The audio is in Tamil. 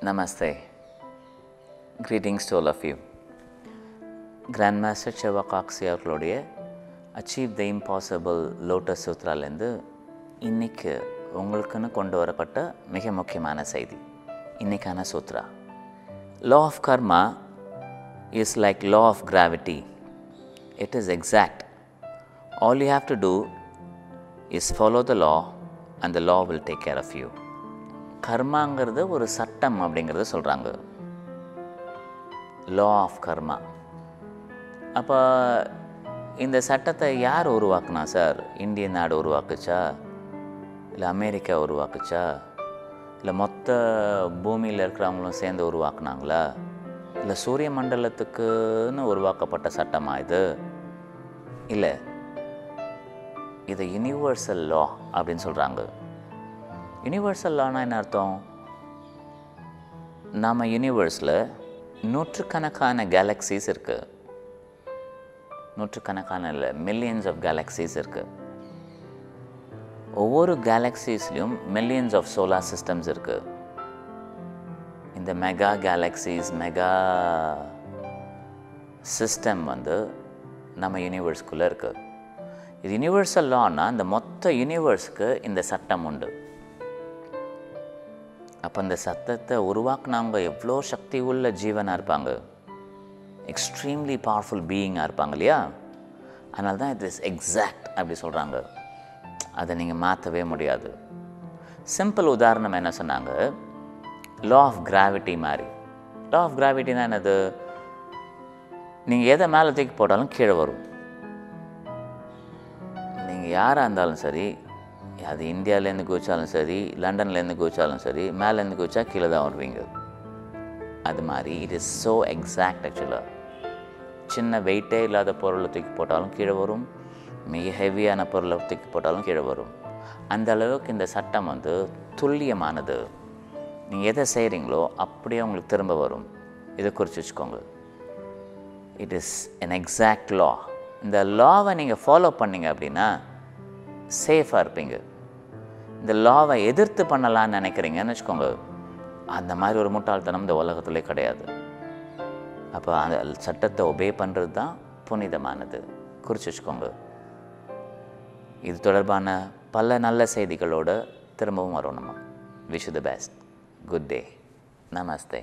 Namaste. Greetings to all of you. Grandmaster Chevakaksi அவர்களுடைய Achieve the Impossible Lotus Sutraலேருந்து இன்னைக்கு உங்களுக்குன்னு கொண்டு வரப்பட்ட மிக முக்கியமான செய்தி. இன்னைக்கான சூத்ரா. Law of karma is like law of gravity. It is exact. All you have to do is follow the law and the law will take care of you. கர்மாங்கிறது ஒரு சட்டம் அப்படிங்கிறத சொல்கிறாங்க. லா ஆஃப் கர்மா. அப்போ இந்த சட்டத்தை யார் உருவாக்குனா சார்? இந்திய நாடு உருவாக்குச்சா, இல்லை அமெரிக்கா உருவாக்குச்சா, இல்லை மொத்த பூமியில் இருக்கிறவங்களும் சேர்ந்து உருவாக்குனாங்களா, இல்லை சூரிய மண்டலத்துக்குன்னு உருவாக்கப்பட்ட சட்டமா இது? இல்லை, இது யூனிவர்சல் லா அப்படின்னு சொல்கிறாங்க. யூனிவர்சல் லானா என்ன அர்த்தம்? நம்ம யூனிவர்ஸில் நூற்றுக்கணக்கான கேலக்ஸிஸ் இருக்குது. நூற்றுக்கணக்கான இல்லை, மில்லியன்ஸ் ஆஃப் கேலக்ஸிஸ் இருக்குது. ஒவ்வொரு கேலக்ஸிஸ்லேயும் மில்லியன்ஸ் ஆஃப் சோலார் சிஸ்டம்ஸ் இருக்குது. இந்த மெகா கேலக்ஸிஸ், மெகா சிஸ்டம் நம்ம யூனிவர்ஸ்குள்ளே இருக்குது. இது யூனிவர்சல் லான்னா இந்த மொத்த யூனிவர்ஸுக்கு இந்த சட்டம் உண்டு. அப்போ இந்த சத்தத்தை உருவாக்குனவங்க எவ்வளோ சக்தி உள்ள ஜீவனாக இருப்பாங்க, எக்ஸ்ட்ரீம்லி பவர்ஃபுல் பீயிங்காக இருப்பாங்க இல்லையா? அதனால தான் இது எக்ஸாக்ட் அப்படி சொல்கிறாங்க. அதை நீங்கள் மாற்றவே முடியாது. சிம்பிள் உதாரணம் என்ன சொன்னாங்க? லா ஆஃப் கிராவிட்டி மாதிரி. லா ஆஃப் கிராவிட்டினா என்னது? நீங்கள் எதை மேலே தூக்கி போட்டாலும் கீழே வரும். நீங்கள் யாராக இருந்தாலும் சரி, அது இந்தியாவிலேருந்து குதிச்சாலும் சரி, லண்டன்லேருந்து குதிச்சாலும் சரி, மேலேருந்து குதிச்சா கீழே தான் வருவீங்க. அது மாதிரி இட் இஸ் ஸோ எக்ஸாக்ட். ஆக்சுவலாக சின்ன வெயிட்டே இல்லாத பொருளை தூக்கி போட்டாலும் கீழே வரும், மிக ஹெவியான பொருளை தூக்கி போட்டாலும் கீழே வரும். அந்த அளவுக்கு இந்த சட்டம் துல்லியமானது. நீங்கள் எதை செய்கிறீங்களோ அப்படியே உங்களுக்கு திரும்ப வரும். இதை குறித்து வச்சுக்கோங்க. It is an exact law. இந்த லாவை நீங்கள் ஃபாலோ பண்ணிங்க அப்படின்னா சேஃபாக இருப்பீங்க. இந்த லாவை எதிர்த்து பண்ணலான்னு நினைக்கிறீங்கன்னு வச்சுக்கோங்க, அந்த மாதிரி ஒரு முட்டாள்தனம் இந்த உலகத்திலே கிடையாது. அப்போ அந்த சட்டத்தை ஒபே பண்ணுறது தான் புனிதமானது. குறித்து வச்சுக்கோங்க. இது தொடர்பான பல நல்ல செய்திகளோடு திரும்பவும் வரும். நம்ம wish you the best. Good day. Namaste.